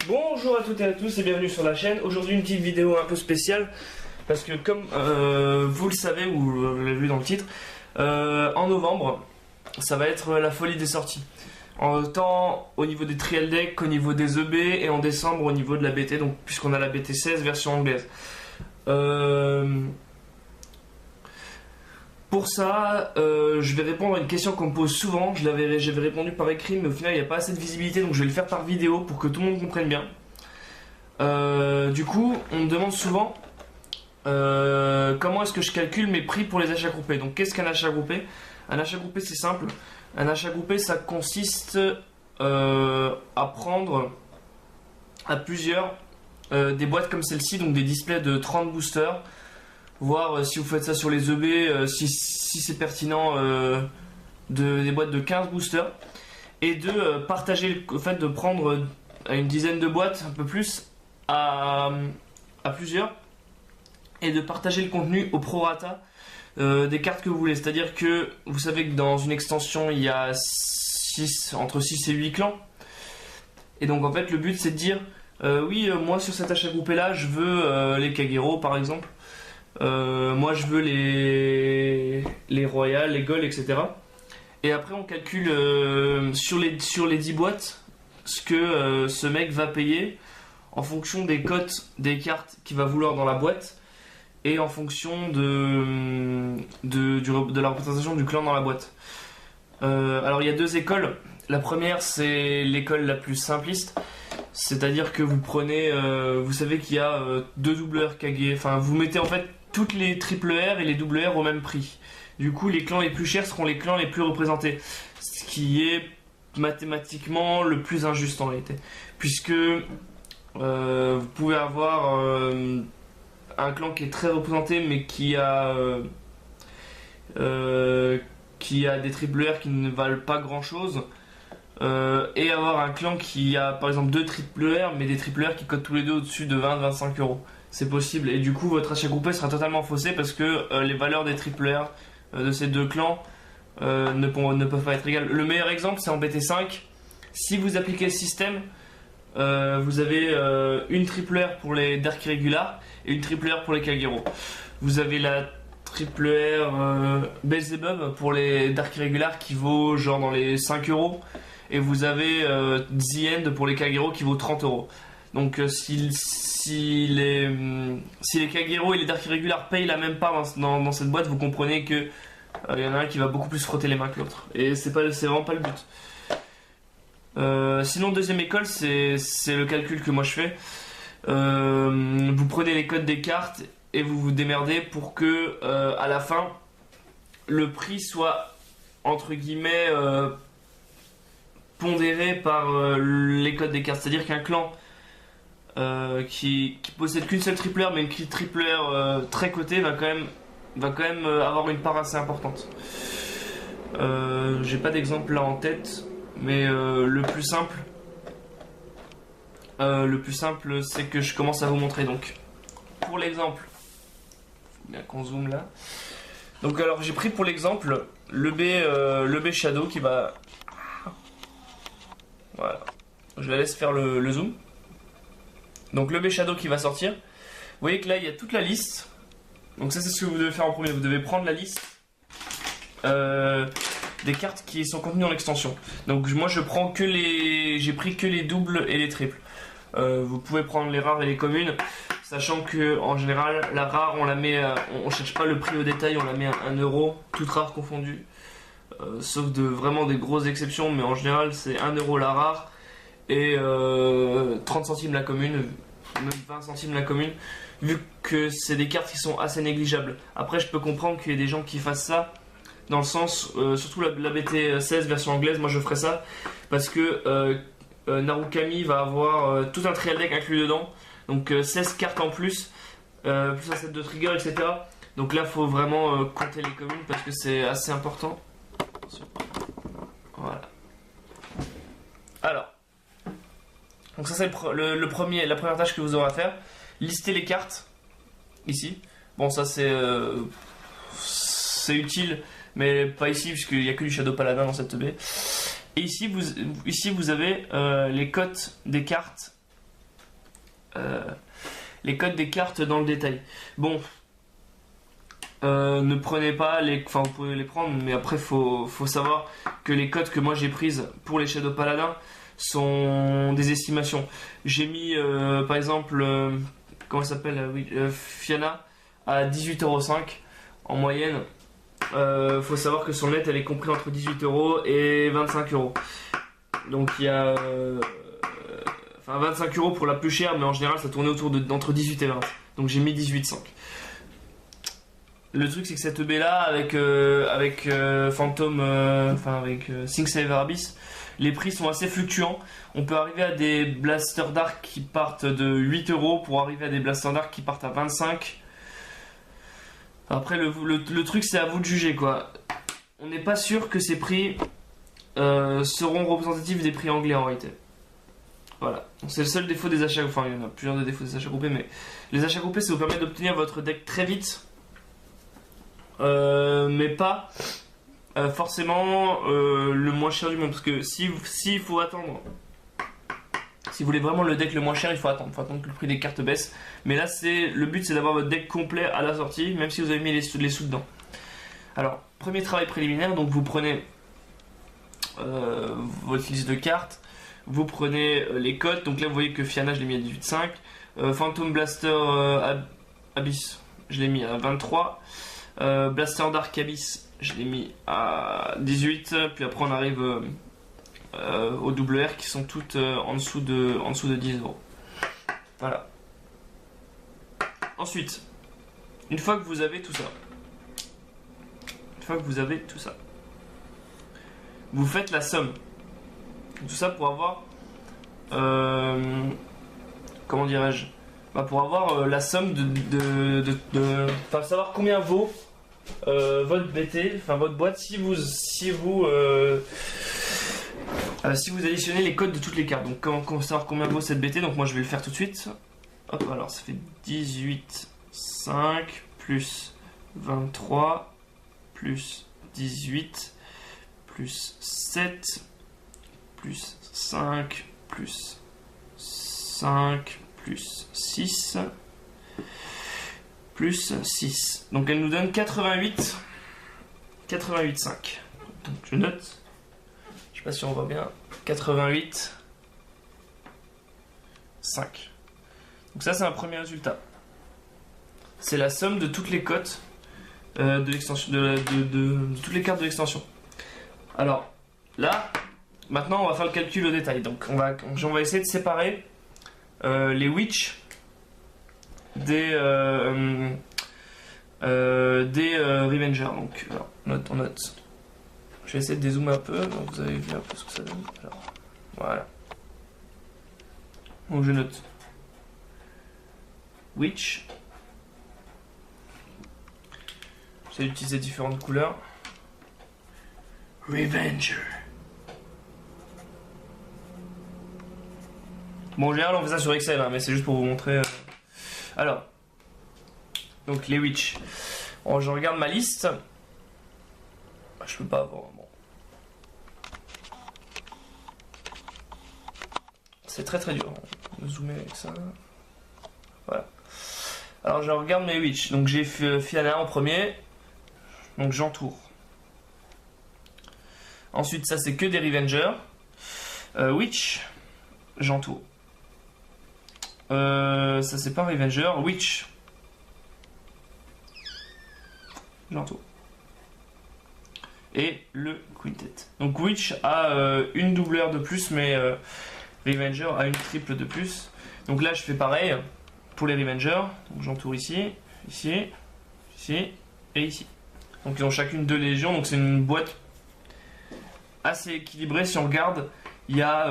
Bonjour à toutes et à tous et bienvenue sur la chaîne. Aujourd'hui une petite vidéo un peu spéciale parce que comme vous le savez ou vous l'avez vu dans le titre, en novembre ça va être la folie des sorties. Tant au niveau des trial decks qu'au niveau des EB et en décembre au niveau de la BT, donc puisqu'on a la BT 16 version anglaise. Pour ça, je vais répondre à une question qu'on me pose souvent. J'avais répondu par écrit, mais au final il n'y a pas assez de visibilité, donc je vais le faire par vidéo pour que tout le monde comprenne bien. Du coup, on me demande souvent comment est-ce que je calcule mes prix pour les achats groupés. Donc qu'est-ce qu'un achat groupé? Un achat groupé, c'est simple. Un achat groupé, ça consiste à prendre à plusieurs des boîtes comme celle-ci, donc des displays de 30 boosters. Voir si vous faites ça sur les EB, si c'est pertinent des boîtes de 15 boosters. Et de partager le fait de prendre une dizaine de boîtes, un peu plus, à plusieurs. Et de partager le contenu au prorata des cartes que vous voulez. C'est-à-dire que vous savez que dans une extension, il y a entre 6 et 8 clans. Et donc en fait, le but c'est de dire, oui, moi sur cet achat groupé là, je veux les Kagero par exemple. Moi je veux les Royal, les Gold, etc. Et après on calcule sur les 10 boîtes ce que ce mec va payer en fonction des cotes des cartes qu'il va vouloir dans la boîte et en fonction de la représentation du clan dans la boîte. Alors il y a deux écoles. La première c'est l'école la plus simpliste. C'est-à-dire que vous prenez, vous savez qu'il y a deux doubleurs Kage, enfin vous mettez en fait toutes les triple R et les double R au même prix. Du coup, les clans les plus chers seront les clans les plus représentés, ce qui est mathématiquement le plus injuste en réalité, puisque vous pouvez avoir un clan qui est très représenté mais qui a des triple R qui ne valent pas grand-chose. Et avoir un clan qui a par exemple deux triple R mais des triple R qui cotent tous les deux au-dessus de 20-25 euros. C'est possible et du coup votre achat groupé sera totalement faussé parce que les valeurs des triple R de ces deux clans ne peuvent pas être égales. Le meilleur exemple c'est en BT5. Si vous appliquez le système, vous avez une triple R pour les Dark Irregular et une triple R pour les Kagero. Vous avez la triple R Beelzebub pour les Dark Irregular qui vaut genre dans les 5 euros. Et vous avez The End pour les Kagero qui vaut 30 euros. Donc si les Kagero et les Dark Irregular payent la même part dans cette boîte, vous comprenez que y en a un qui va beaucoup plus frotter les mains que l'autre. Et c'est vraiment pas le but. Sinon deuxième école, c'est le calcul que moi je fais. Vous prenez les codes des cartes et vous vous démerdez pour que à la fin le prix soit entre guillemets pondéré par les codes des cartes. C'est-à-dire qu'un clan qui possède qu'une seule triple R mais une triple R très cotée va quand même avoir une part assez importante. J'ai pas d'exemple là en tête, mais le plus simple c'est que je commence à vous montrer. Donc pour l'exemple, faut bien qu'on zoome là. Donc alors j'ai pris pour l'exemple le B Shadow qui va, voilà, je la laisse faire le zoom. Donc le B Shadow qui va sortir. Vous voyez que là il y a toute la liste. Donc ça c'est ce que vous devez faire en premier. Vous devez prendre la liste des cartes qui sont contenues dans l'extension. Donc moi j'ai pris que les doubles et les triples. Vous pouvez prendre les rares et les communes, sachant que en général la rare on la met, on cherche pas le prix au détail, on la met à 1 euro, toute rare confondue. Sauf vraiment des grosses exceptions, mais en général c'est 1 euro la rare et 30 centimes la commune, même 20 centimes la commune, vu que c'est des cartes qui sont assez négligeables. Après je peux comprendre qu'il y ait des gens qui fassent ça, dans le sens, surtout la BT 16 version anglaise, moi je ferais ça, parce que Narukami va avoir tout un trial deck inclus dedans, donc 16 cartes en plus, plus un set de trigger, etc. Donc là faut vraiment compter les communes parce que c'est assez important. Voilà. Alors, donc ça c'est la première tâche que vous aurez à faire. Lister les cartes ici. Bon ça c'est utile, mais pas ici puisqu'il n'y a que du Shadow Paladin dans cette baie. Et ici vous avez les cotes des cartes les codes des cartes dans le détail. Bon, ne prenez pas les... Enfin, vous pouvez les prendre, mais après, faut savoir que les codes que moi j'ai prises pour les Shadow Paladins sont des estimations. J'ai mis, par exemple, comment elle s'appelle, Fianna, à 18,05€ en moyenne. Faut savoir que sur le net, elle est comprise entre 18€ et 25€. Donc il y a... Enfin, 25€ pour la plus chère, mais en général, ça tournait autour d'entre 18 et 20. Donc j'ai mis 18,5. Le truc, c'est que cette EB là, avec Phantom, avec Think Saver Abyss, les prix sont assez fluctuants. On peut arriver à des Blaster Dark qui partent de 8€ pour arriver à des Blaster Dark qui partent à 25. Après, le truc, c'est à vous de juger, quoi. On n'est pas sûr que ces prix seront représentatifs des prix anglais en réalité. Voilà, c'est le seul défaut des achats. Enfin, il y en a plusieurs de défauts des achats groupés, mais les achats groupés, ça vous permet d'obtenir votre deck très vite. Mais pas forcément le moins cher du monde, parce que si faut attendre, si vous voulez vraiment le deck le moins cher, il faut attendre que le prix des cartes baisse. Mais là, le but, c'est d'avoir votre deck complet à la sortie, même si vous avez mis les sous dedans. Alors, premier travail préliminaire, donc vous prenez votre liste de cartes, vous prenez les codes. Donc là, vous voyez que Fianna, je l'ai mis à 18,5, Phantom Blaster Abyss, je l'ai mis à 23. Blaster Dark Abyss, je l'ai mis à 18, puis après on arrive aux double R qui sont toutes en dessous de 10€. Voilà. Ensuite, une fois que vous avez tout ça, vous faites la somme. Tout ça pour avoir, comment dirais-je, pour avoir la somme enfin, savoir combien vaut votre BT, enfin votre boîte, si vous additionnez les codes de toutes les cartes. Donc comment savoir combien vaut cette BT, donc moi je vais le faire tout de suite. Hop, alors ça fait 18,5 plus 23 plus 18 plus 7 plus 5 plus 5 plus 6 plus 6. Donc elle nous donne 88,5. Donc je note. Je sais pas si on voit bien. 88,5. Donc ça, c'est un premier résultat. C'est la somme de toutes les cotes de l'extension, de toutes les cartes de l'extension. Alors là, maintenant, on va faire le calcul au détail. Donc on va essayer de séparer les witch des Revengers. Donc alors, on note. Je vais essayer de dézoomer un peu, donc vous avez vu un peu ce que ça donne. Alors, voilà. Donc je note. Witch. J'essaie d'utiliser différentes couleurs. Revenger. Bon, en général, on fait ça sur Excel, hein, mais c'est juste pour vous montrer. Alors, donc les witch. Bon, je regarde ma liste. Je peux pas avoir. Bon. C'est très très dur. On va zoomer avec ça. Voilà. Alors, je regarde mes witch. Donc, j'ai fait Fianna en premier. Donc, j'entoure. Ensuite, ça, c'est que des Revengers. Witch, j'entoure. Ça, c'est pas Revenger. Witch, j'entoure. Et le Quintet. Donc, Witch a une doubleur de plus, mais Revenger a une triple de plus. Donc là, je fais pareil pour les Revengers. Donc, j'entoure ici, ici, ici et ici. Donc, ils ont chacune 2 légions. Donc, c'est une boîte assez équilibrée. Si on regarde, il y a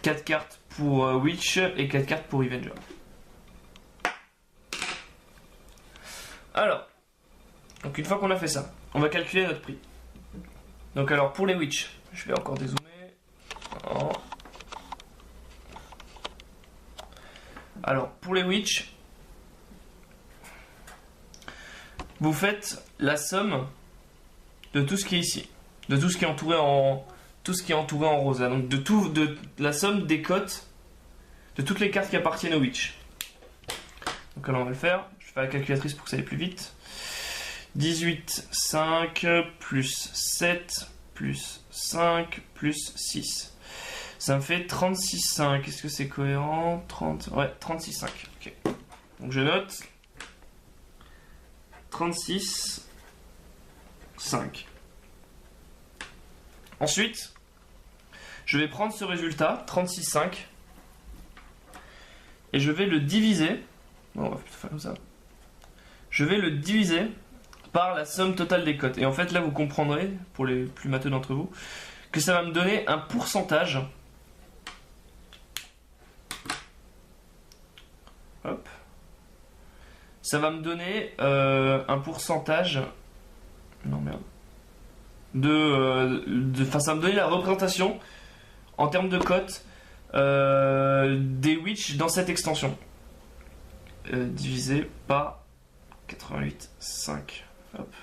4 cartes pour Witch et 4 cartes pour Revenger. Alors, donc une fois qu'on a fait ça, on va calculer notre prix. Donc alors pour les Witch, je vais encore dézoomer. Oh. Alors pour les Witch, vous faites la somme de tout ce qui est ici, de tout ce qui est entouré en rose. Donc de la somme des cotes, de toutes les cartes qui appartiennent au Witch. Donc là on va le faire, je vais faire la calculatrice pour que ça aille plus vite. 18, 5, plus 7, plus 5, plus 6. Ça me fait 36, 5. Est-ce que c'est cohérent? 30, ouais, 36, 5. Ok. Donc je note 36, 5. Ensuite, je vais prendre ce résultat, 36, 5, et je vais le diviser. Bon, on va plutôt faire comme ça. Je vais le diviser par la somme totale des cotes. Et en fait, là, vous comprendrez, pour les plus matheux d'entre vous, que ça va me donner un pourcentage. Hop. Ça va me donner un pourcentage. Non, merde. Enfin, ça va me donner la représentation en termes de cotes des Witch dans cette extension. Divisé par 88,5. Hop.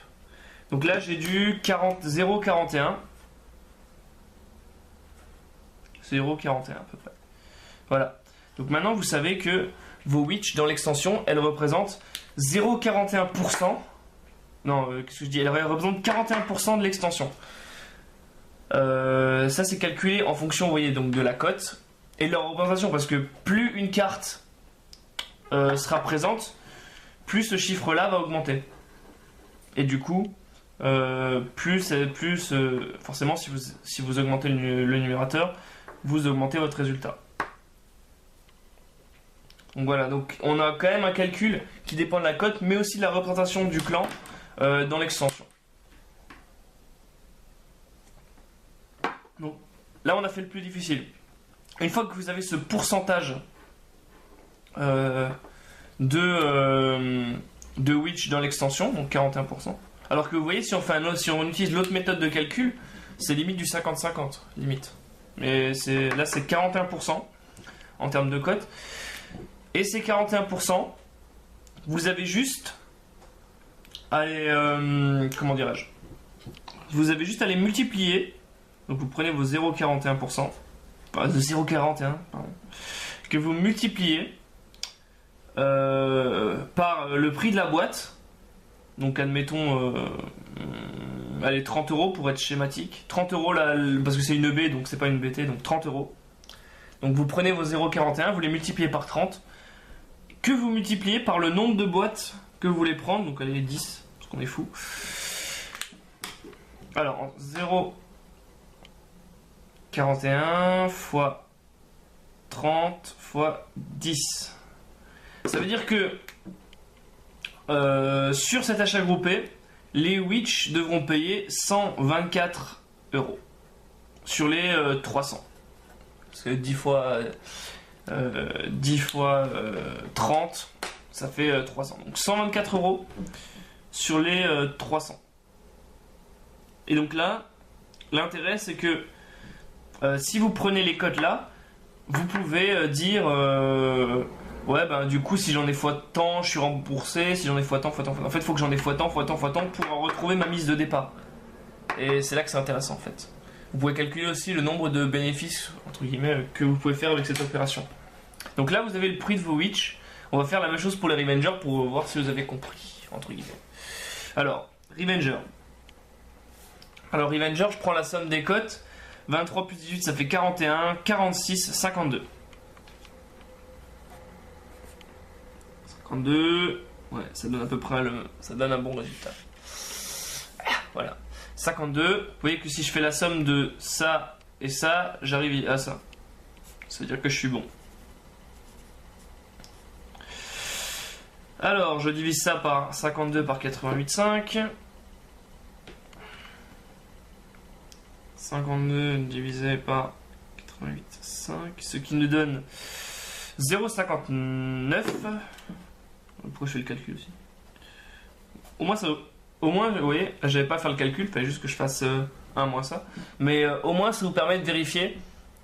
Donc là, j'ai du 0,41. 0,41 à peu près. Voilà. Donc maintenant, vous savez que vos Witch dans l'extension, elles représentent 0,41%. Non, qu'est-ce que je dis? Elles représentent 41% de l'extension. Ça, c'est calculé en fonction, vous voyez, donc de la cote et de leur représentation. Parce que plus une carte sera présente, plus ce chiffre-là va augmenter. Et du coup, forcément, si vous augmentez le numérateur, vous augmentez votre résultat. Donc voilà, donc on a quand même un calcul qui dépend de la cote, mais aussi de la représentation du clan dans l'extension. Donc là, on a fait le plus difficile. Une fois que vous avez ce pourcentage de Witch dans l'extension, donc 41%. Alors que vous voyez, si on utilise l'autre méthode de calcul, c'est limite du 50-50, limite. Mais là, c'est 41% en termes de cote. Et ces 41%, vous avez juste à les... comment dirais-je? Vous avez juste à les multiplier. Donc vous prenez vos 0,41%, de 0,41, pardon, que vous multipliez par le prix de la boîte. Donc admettons, allez, 30 € pour être schématique. 30 € là, parce que c'est une EB, donc c'est pas une BT, donc 30 €. Donc vous prenez vos 0,41, vous les multipliez par 30, que vous multipliez par le nombre de boîtes que vous voulez prendre, donc allez, 10, parce qu'on est fou. Alors, 0,41 fois 30 fois 10. Ça veut dire que sur cet achat groupé, les Witch devront payer 124 € sur les 300. Parce que 10 fois 30, ça fait 300. Donc 124 € sur les 300. Et donc là, l'intérêt c'est que si vous prenez les cotes là, vous pouvez dire ouais, ben du coup, si j'en ai fois tant, je suis remboursé. Si j'en ai fois tant, fois tant, fois tant. En fait, il faut que j'en ai fois tant, fois tant, fois tant pour retrouver ma mise de départ. Et c'est là que c'est intéressant en fait. Vous pouvez calculer aussi le nombre de bénéfices, entre guillemets, que vous pouvez faire avec cette opération. Donc là, vous avez le prix de vos Witch. On va faire la même chose pour les Revengers pour voir si vous avez compris, entre guillemets. Alors, Revenger. Alors, Revenger, je prends la somme des cotes. 23 plus 18, ça fait 41, 46, 52. 52, ouais, ça donne à peu près ça donne un bon résultat. Voilà. 52, vous voyez que si je fais la somme de ça et ça, j'arrive à ça. Ça veut dire que je suis bon. Alors, je divise ça par 52 par 88,5. 52 divisé par 88,5, ce qui nous donne 0,59. Pourquoi je fais le calcul aussi? Au moins, vous voyez, j'avais pas à faire le calcul, il fallait juste que je fasse 1 moins ça. Mais au moins, ça vous permet de vérifier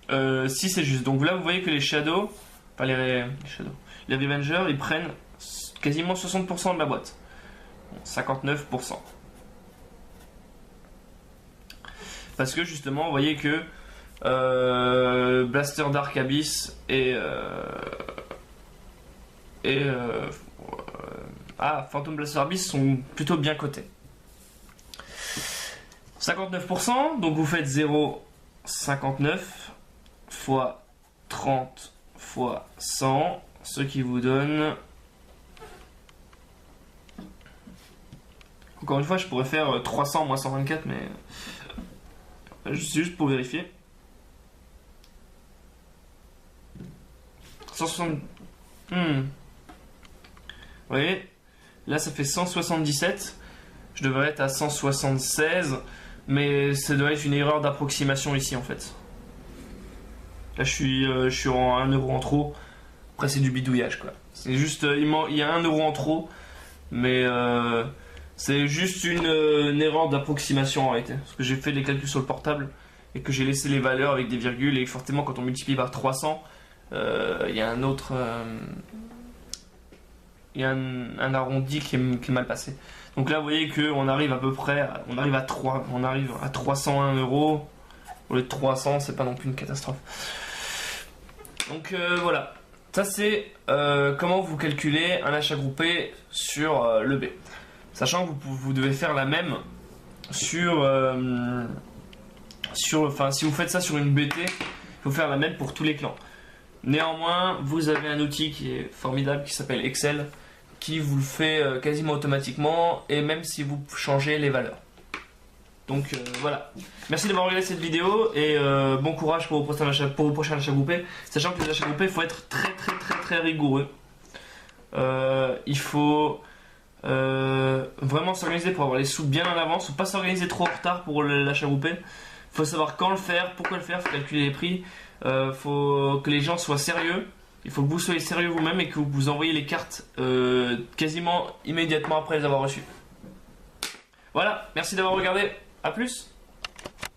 si c'est juste. Donc là, vous voyez que les Shadows, enfin les Revengers, ils prennent quasiment 60% de la boîte. 59%. Parce que justement, vous voyez que Blaster Dark Abyss et Phantom Blaster Abyss sont plutôt bien cotés. 59%, donc vous faites 0,59 fois 30 fois 100, ce qui vous donne... Encore une fois, je pourrais faire 300 moins 124, mais juste pour vérifier. 160... Vous voyez, là ça fait 177. Je devrais être à 176, mais ça doit être une erreur d'approximation ici en fait. Là je suis en 1 euro en trop. Après c'est du bidouillage quoi. C'est juste, il y a 1 euro en trop, mais c'est juste une erreur d'approximation en réalité. Parce que j'ai fait les calculs sur le portable et que j'ai laissé les valeurs avec des virgules, et forcément quand on multiplie par 300, il y a un autre... il y a un arrondi qui est mal passé. Donc là vous voyez qu'on arrive à peu près on arrive à 301 euros au lieu de 300, c'est pas non plus une catastrophe. Donc voilà, ça c'est comment vous calculez un achat groupé sur le B. Sachant que vous devez faire la même sur si vous faites ça sur une BT, il faut faire la même pour tous les clans. Néanmoins, vous avez un outil qui est formidable qui s'appelle Excel, qui vous le fait quasiment automatiquement, et même si vous changez les valeurs. Donc voilà. Merci d'avoir regardé cette vidéo, et bon courage pour vos prochains achats groupés. Sachant que les achats groupés, il faut être très rigoureux. Il faut vraiment s'organiser pour avoir les sous bien en avance. Il ne faut pas s'organiser trop en retard pour l'achat groupé. Il faut savoir quand le faire, pourquoi le faire, il faut calculer les prix. Il faut que les gens soient sérieux. Il faut que vous soyez sérieux vous-même et que vous envoyez les cartes quasiment immédiatement après les avoir reçues. Voilà, merci d'avoir regardé. A plus.